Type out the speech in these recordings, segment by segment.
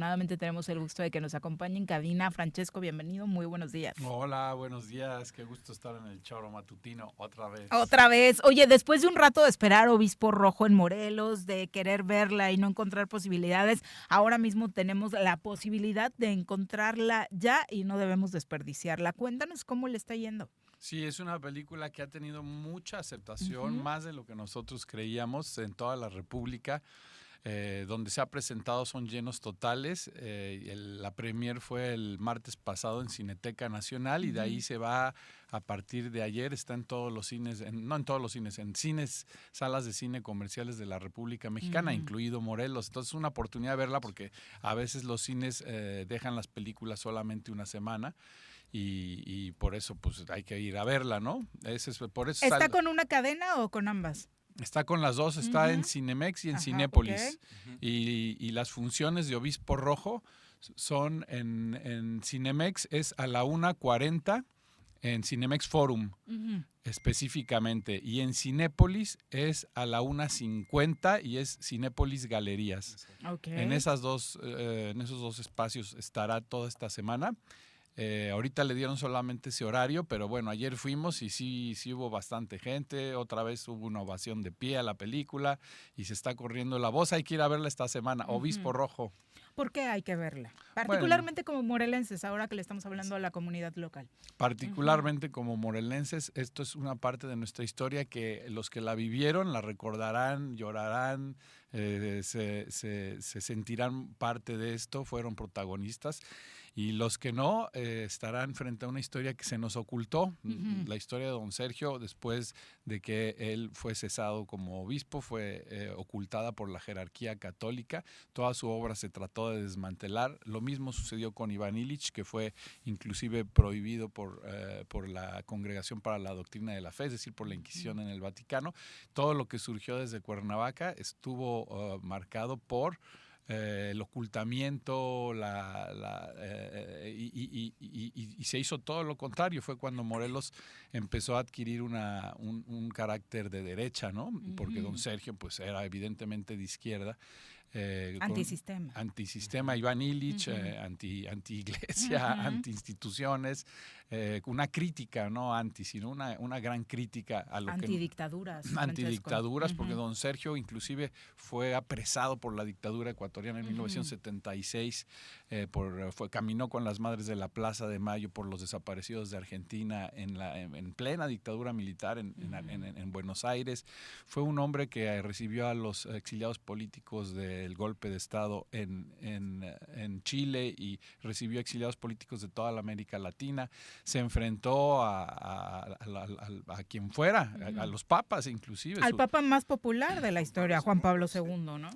afortunadamente tenemos el gusto de que nos acompañe en cabina. Francesco, bienvenido, muy buenos días. Hola, buenos días, qué gusto estar en el Choro Matutino otra vez. Otra vez. Oye, después de un rato de esperar Obispo Rojo en Morelos, de querer verla y no encontrar posibilidades, ahora mismo tenemos la posibilidad de encontrarla ya y no debemos desperdiciarla. Cuéntanos cómo le está yendo. Sí, es una película que ha tenido mucha aceptación, más de lo que nosotros creíamos en toda la República. Donde se ha presentado son llenos totales. La premier fue el martes pasado en Cineteca Nacional y de ahí se va a partir de ayer, está en todos los cines, no en todos los cines, en cines, salas de cine comerciales de la República Mexicana, incluido Morelos. Entonces es una oportunidad de verla porque a veces los cines dejan las películas solamente una semana. Y por eso pues hay que ir a verla, ¿no? Por eso ¿Está con una cadena o con ambas? Está con las dos, está en Cinemex y en Cinépolis. Okay. Y las funciones de Obispo Rojo son en Cinemex es a la 1:40 en Cinemex Forum específicamente. Y en Cinépolis es a la 1:50 y es Cinépolis Galerías. Okay. En esos dos espacios estará toda esta semana. Ahorita le dieron solamente ese horario, pero bueno, ayer fuimos y sí hubo bastante gente, otra vez hubo una ovación de pie a la película y se está corriendo la voz, hay que ir a verla esta semana, Obispo Rojo. ¿Por qué hay que verla? Particularmente como morelenses, ahora que le estamos hablando a la comunidad local. Particularmente como morelenses, esto es una parte de nuestra historia que los que la vivieron la recordarán, llorarán, se sentirán parte de esto, fueron protagonistas. Y los que no estarán frente a una historia que se nos ocultó, la historia de don Sergio, después de que él fue cesado como obispo, fue ocultada por la jerarquía católica, toda su obra se trató de desmantelar, lo mismo sucedió con Iván Illich, que fue inclusive prohibido por la Congregación para la Doctrina de la Fe, es decir, por la Inquisición en el Vaticano. Todo lo que surgió desde Cuernavaca estuvo marcado por el ocultamiento, y se hizo todo lo contrario. Fue cuando Morelos empezó a adquirir un carácter de derecha, ¿no? Porque don Sergio pues era evidentemente de izquierda. Antisistema, Iván Illich, anti-iglesia, anti-instituciones, una crítica, no anti, sino una gran crítica a lo antidictaduras, que... Antidictaduras, porque don Sergio inclusive fue apresado por la dictadura ecuatoriana en 1976, caminó con las Madres de la Plaza de Mayo por los desaparecidos de Argentina en plena dictadura militar en Buenos Aires. Fue un hombre que recibió a los exiliados políticos del golpe de Estado en Chile y recibió exiliados políticos de toda la América Latina. Se enfrentó a quien fuera, a los papas inclusive. Al papa más popular de la historia, Juan Pablo II, ¿no?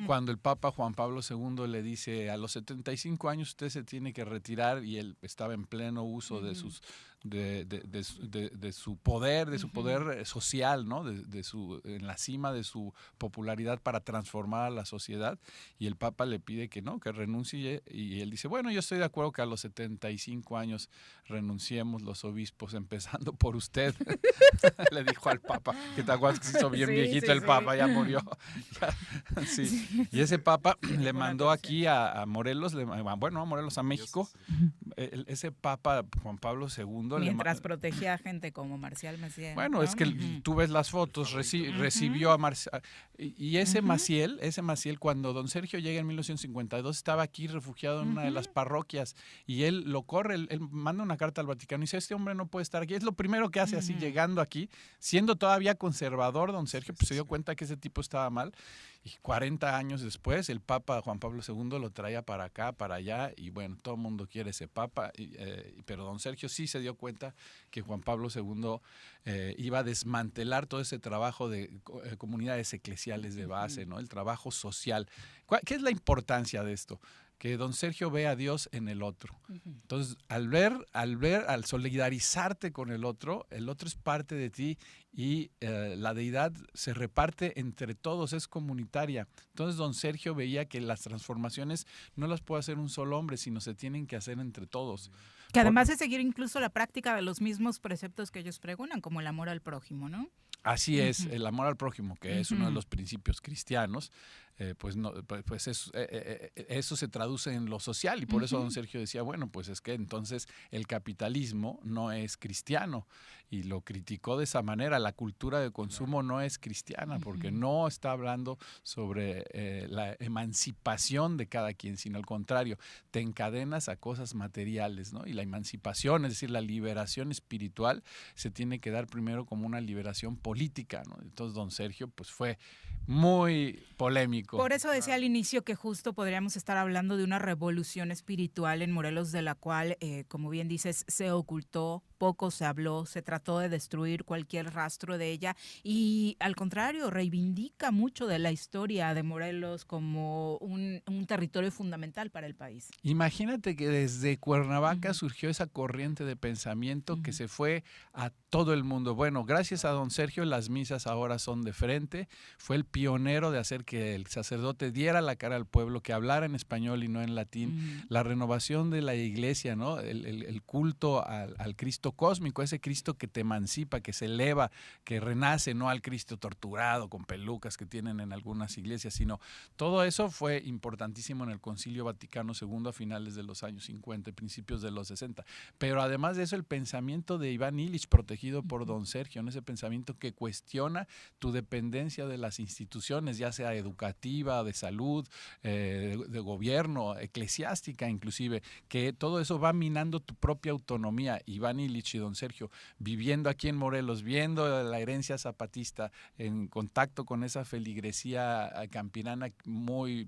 Cuando el papa Juan Pablo II le dice a los 75 años usted se tiene que retirar, y él estaba en pleno uso de sus de su poder, social, ¿no? En la cima de su popularidad para transformar a la sociedad, y el Papa le pide que no, que renuncie, y él dice, bueno, yo estoy de acuerdo que a los 75 años renunciemos los obispos, empezando por usted. Le dijo al Papa, que te acuerdas que se hizo bien viejito el Papa, ya murió. Sí. Y ese Papa le mandó aquí a Morelos, a México. Ese Papa Juan Pablo II. Mientras protegía a gente como Marcial Maciel. Bueno, ¿no? Es que tú ves las fotos, recibió a Marcial. Y ese Maciel, cuando don Sergio llega en 1952, estaba aquí refugiado en una de las parroquias, y él lo corre, él manda una carta al Vaticano y dice, este hombre no puede estar aquí. Es lo primero que hace, así llegando aquí, siendo todavía conservador don Sergio, pues se dio cuenta que ese tipo estaba mal. Y 40 años después, el Papa Juan Pablo II lo traía para acá, para allá, y bueno, todo el mundo quiere ese Papa, pero don Sergio sí se dio cuenta que Juan Pablo II iba a desmantelar todo ese trabajo de comunidades eclesiales de base, ¿no? El trabajo social. ¿Qué es la importancia de esto? Que don Sergio ve a Dios en el otro. Entonces, al solidarizarte con el otro es parte de ti, y la deidad se reparte entre todos, es comunitaria. Entonces don Sergio veía que las transformaciones no las puede hacer un solo hombre, sino se tienen que hacer entre todos. Que además es seguir incluso la práctica de los mismos preceptos que ellos pregonan, como el amor al prójimo, ¿no? Así es, el amor al prójimo, que es uno de los principios cristianos, pues eso se traduce en lo social y por eso don Sergio decía, bueno, pues es que entonces el capitalismo no es cristiano y lo criticó de esa manera, la cultura de consumo no es cristiana porque no está hablando sobre la emancipación de cada quien, sino al contrario, te encadenas a cosas materiales, ¿no? Y la emancipación, es decir, la liberación espiritual se tiene que dar primero como una liberación política, ¿no? Entonces don Sergio pues fue muy polémico. Por eso decía al inicio que justo podríamos estar hablando de una revolución espiritual en Morelos, de la cual, como bien dices, se ocultó, poco se habló, se trató de destruir cualquier rastro de ella y al contrario, reivindica mucho de la historia de Morelos como un territorio fundamental para el país. Imagínate que desde Cuernavaca surgió esa corriente de pensamiento que se fue a todo el mundo. Bueno, gracias a don Sergio las misas ahora son de frente, fue el pionero de hacer que el sacerdote diera la cara al pueblo, que hablara en español y no en latín, la renovación de la iglesia, ¿no? El culto al Cristo cósmico, ese Cristo que te emancipa, que se eleva, que renace, no al Cristo torturado con pelucas que tienen en algunas iglesias, sino todo eso fue importantísimo en el Concilio Vaticano II a finales de los años 50, principios de los 60. Pero además de eso, el pensamiento de Iván Illich, protegido por don Sergio, ¿no? Ese pensamiento que cuestiona tu dependencia de las instituciones, ya sea educativa, de salud, de gobierno, eclesiástica inclusive, que todo eso va minando tu propia autonomía. Iván Illich y don Sergio viviendo aquí en Morelos, viendo la herencia zapatista, en contacto con esa feligresía campirana muy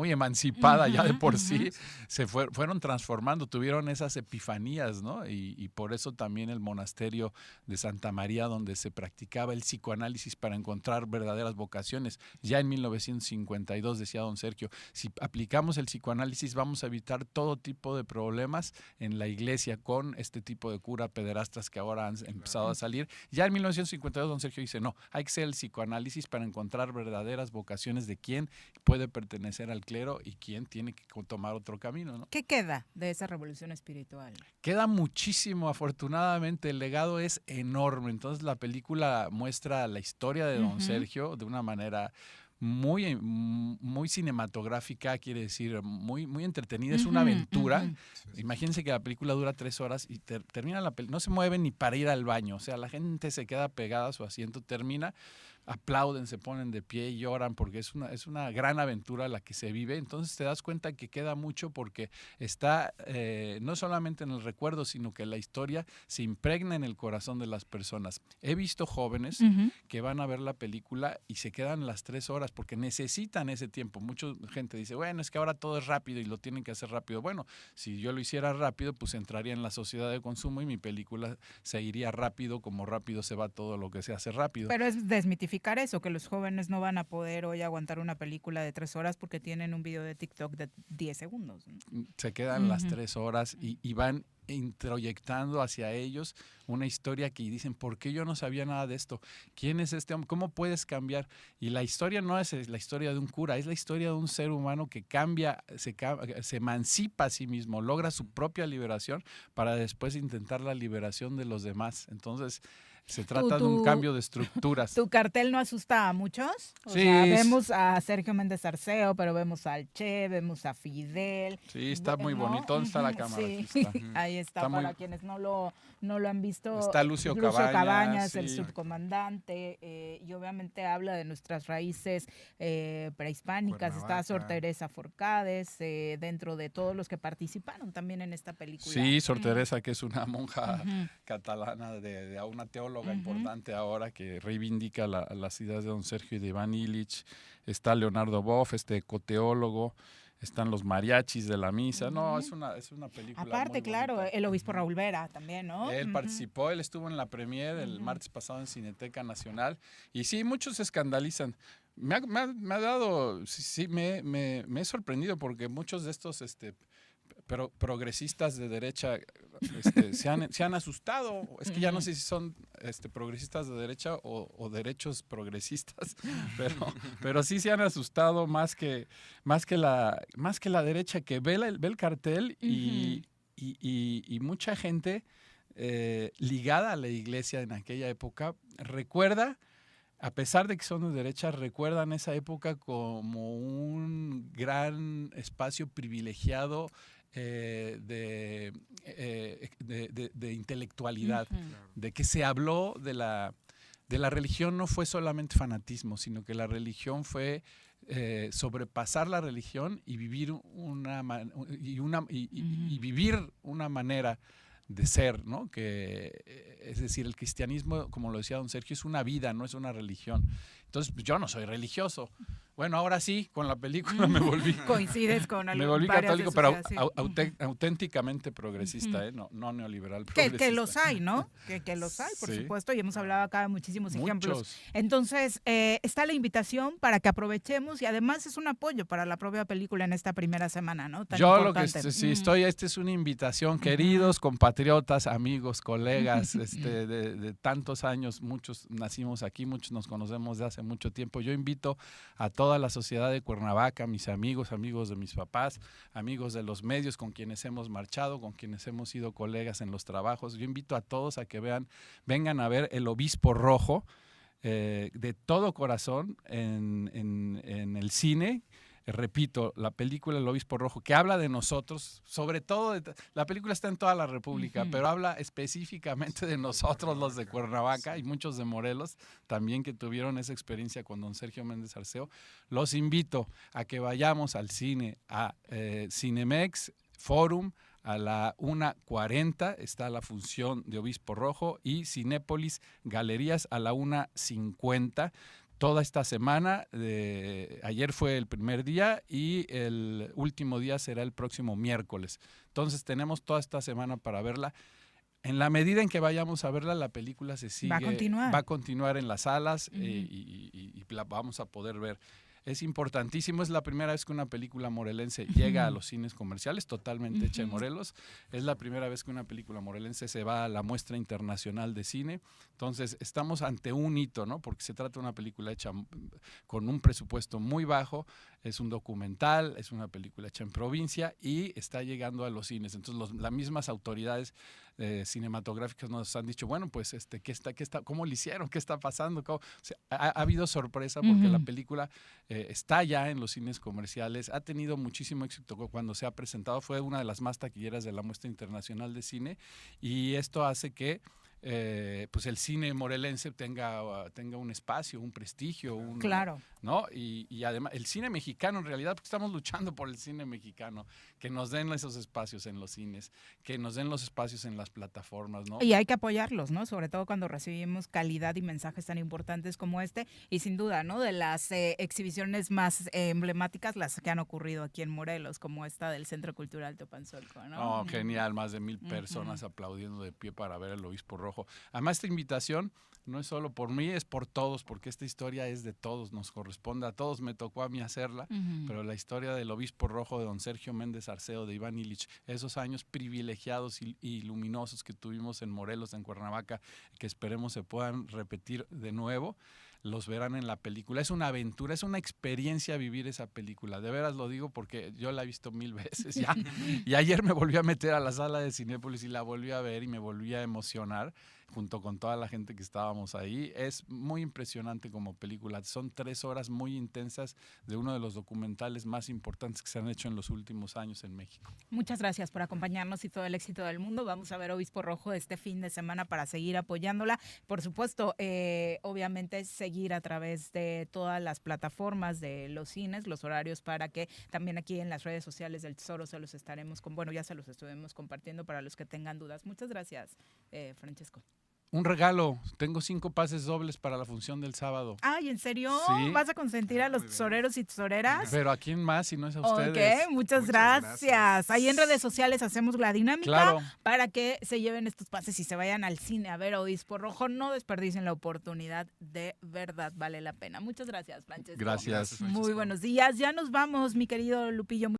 emancipada ya de por sí, se fueron transformando, tuvieron esas epifanías, ¿no? Y por eso también el monasterio de Santa María, donde se practicaba el psicoanálisis para encontrar verdaderas vocaciones. Ya en 1952 decía don Sergio, si aplicamos el psicoanálisis vamos a evitar todo tipo de problemas en la iglesia con este tipo de cura pederastas que ahora han empezado a salir. Ya en 1952 don Sergio dice, no, hay que hacer el psicoanálisis para encontrar verdaderas vocaciones de quién puede pertenecer al clero y quién tiene que tomar otro camino, ¿no? ¿Qué queda de esa revolución espiritual? Queda muchísimo, afortunadamente, el legado es enorme. Entonces la película muestra la historia de don Sergio de una manera muy cinematográfica, quiere decir, muy entretenida, es una aventura. Imagínense que la película dura 3 horas y termina la película, no se mueve ni para ir al baño, o sea, la gente se queda pegada a su asiento, termina, aplauden, se ponen de pie y lloran porque es una gran aventura la que se vive. Entonces te das cuenta que queda mucho porque está no solamente en el recuerdo, sino que la historia se impregna en el corazón de las personas. He visto jóvenes que van a ver la película y se quedan las 3 horas porque necesitan ese tiempo. Mucha gente dice, bueno, es que ahora todo es rápido y lo tienen que hacer rápido. Bueno, si yo lo hiciera rápido, pues entraría en la sociedad de consumo y mi película se iría rápido, como rápido se va todo lo que se hace rápido. Pero es desmitificar eso, que los jóvenes no van a poder hoy aguantar una película de 3 horas porque tienen un video de TikTok de 10 segundos. Se quedan las 3 horas y van introyectando hacia ellos una historia que dicen, ¿por qué yo no sabía nada de esto? ¿Quién es este hombre? ¿Cómo puedes cambiar? Y la historia no es la historia de un cura, es la historia de un ser humano que cambia, se emancipa a sí mismo, logra su propia liberación para después intentar la liberación de los demás. Entonces, se trata de un cambio de estructuras. ¿Tu cartel no asusta a muchos? O sí. sea, vemos a Sergio Méndez Arceo, pero vemos al Che, vemos a Fidel. Sí, está muy bonito. ¿Dónde está la cámara? Sí. Aquí está. Ahí está para quienes no lo han visto. Está Lucio Cabañas, el subcomandante, y obviamente habla de nuestras raíces prehispánicas. Está Sor Teresa Forcades, dentro de todos los que participaron también en esta película. Sí, Sor Teresa, que es una monja catalana, de una teóloga importante ahora que reivindica las ideas de don Sergio y de Iván Illich. Está Leonardo Boff, coteólogo. Están los mariachis de la misa. No, es una película aparte, muy claro, bonita. el obispo Raúl Vera también, ¿no? Él participó, él estuvo en la premier el martes pasado en Cineteca Nacional. Y sí, muchos se escandalizan. Me ha dado, sí, me he sorprendido porque muchos de estos pero progresistas de derecha se han asustado. Es que ya no sé si son progresistas de derecha o derechos progresistas, pero sí se han asustado más que la derecha, que ve el cartel y mucha gente ligada a la iglesia en aquella época recuerda. A pesar de que son de derecha, recuerdan esa época como un gran espacio privilegiado de intelectualidad, de que se habló de la religión. No fue solamente fanatismo, sino que la religión fue sobrepasar la religión y vivir vivir una manera de ser, ¿no? Es decir, el cristianismo, como lo decía don Sergio, es una vida, no es una religión. Entonces, yo no soy religioso. Bueno, ahora sí, con la película me volví. Coincides con me volví católico, pero auténticamente progresista, no neoliberal, progresista. Que los hay, ¿no? Que los hay, por supuesto, y hemos hablado acá de muchísimos ejemplos. Entonces, está la invitación para que aprovechemos, y además es un apoyo para la propia película en esta primera semana, ¿no? Yo importante. Lo que sí estoy, esta es una invitación, queridos compatriotas, amigos, colegas, de tantos años, muchos nacimos aquí, muchos nos conocemos de hace mucho tiempo. Yo invito a toda la sociedad de Cuernavaca, mis amigos de mis papás, amigos de los medios con quienes hemos marchado, con quienes hemos sido colegas en los trabajos. Yo invito a todos a que vengan a ver El Obispo Rojo de todo corazón en el cine. Repito, la película El Obispo Rojo, que habla de nosotros, sobre todo, la película está en toda la República, pero habla específicamente de nosotros, los de Cuernavaca, y muchos de Morelos también, que tuvieron esa experiencia con don Sergio Méndez Arceo. Los invito a que vayamos al cine, a Cinemex Forum. A la 1:40 está la función de Obispo Rojo, y Cinépolis Galerías a la 1:50. Toda esta semana, ayer fue el primer día y el último día será el próximo miércoles. Entonces tenemos toda esta semana para verla. En la medida en que vayamos a verla, la película se sigue. Va a continuar en las salas y la vamos a poder ver. Es importantísimo, es la primera vez que una película morelense llega a los cines comerciales, totalmente hecha en Morelos. Es la primera vez que una película morelense se va a la muestra internacional de cine. Entonces, estamos ante un hito, ¿no? Porque se trata de una película hecha con un presupuesto muy bajo, es un documental, es una película hecha en provincia y está llegando a los cines. Entonces, las mismas autoridades cinematográficas nos han dicho, bueno, pues, ¿cómo lo hicieron? ¿Qué está pasando? O sea, ha habido sorpresa porque la película está ya en los cines comerciales, ha tenido muchísimo éxito cuando se ha presentado, fue una de las más taquilleras de la muestra internacional de cine, y esto hace que pues el cine morelense tenga un espacio, un prestigio, claro, ¿no? Y además el cine mexicano, en realidad, porque estamos luchando por el cine mexicano, que nos den esos espacios en los cines, que nos den los espacios en las plataformas, ¿no? Y hay que apoyarlos, ¿no? Sobre todo cuando recibimos calidad y mensajes tan importantes como este, y sin duda, ¿no? De las exhibiciones más emblemáticas, las que han ocurrido aquí en Morelos, como esta del Centro Cultural Teopanzolco, ¿no? Oh, genial, más de 1,000 personas aplaudiendo de pie para ver El Obispo Rojo. Además, esta invitación no es solo por mí, es por todos, porque esta historia es de todos, nos corresponde a todos. Me tocó a mí hacerla, pero la historia del Obispo Rojo de don Sergio Méndez Arceo, de Iván Illich, esos años privilegiados y luminosos que tuvimos en Morelos, en Cuernavaca, que esperemos se puedan repetir de nuevo, los verán en la película. Es una aventura, es una experiencia vivir esa película. De veras lo digo porque yo la he visto 1000 veces ya. Y ayer me volví a meter a la sala de Cinépolis y la volví a ver y me volví a emocionar junto con toda la gente que estábamos ahí. Es muy impresionante como película. Son 3 horas muy intensas de uno de los documentales más importantes que se han hecho en los últimos años en México. Muchas gracias por acompañarnos y todo el éxito del mundo. Vamos a ver Obispo Rojo este fin de semana para seguir apoyándola. Por supuesto, obviamente seguir a través de todas las plataformas de los cines, los horarios, para que también aquí en las redes sociales del Tesoro se los estaremos, ya se los estuvimos compartiendo para los que tengan dudas. Muchas gracias, Francesco. Un regalo, tengo 5 pases dobles para la función del sábado. Ay, ¿en serio? Sí. ¿Vas a consentir a los tesoreros y tesoreras? Pero ¿a quién más si no es a ustedes? Ok, muchas gracias. Ahí en redes sociales hacemos la dinámica para que se lleven estos pases y se vayan al cine a ver Obispo Rojo. No desperdicien la oportunidad, de verdad vale la pena. Muchas gracias, Francesco. Gracias. Muy buenos días. Ya nos vamos, mi querido Lupillo.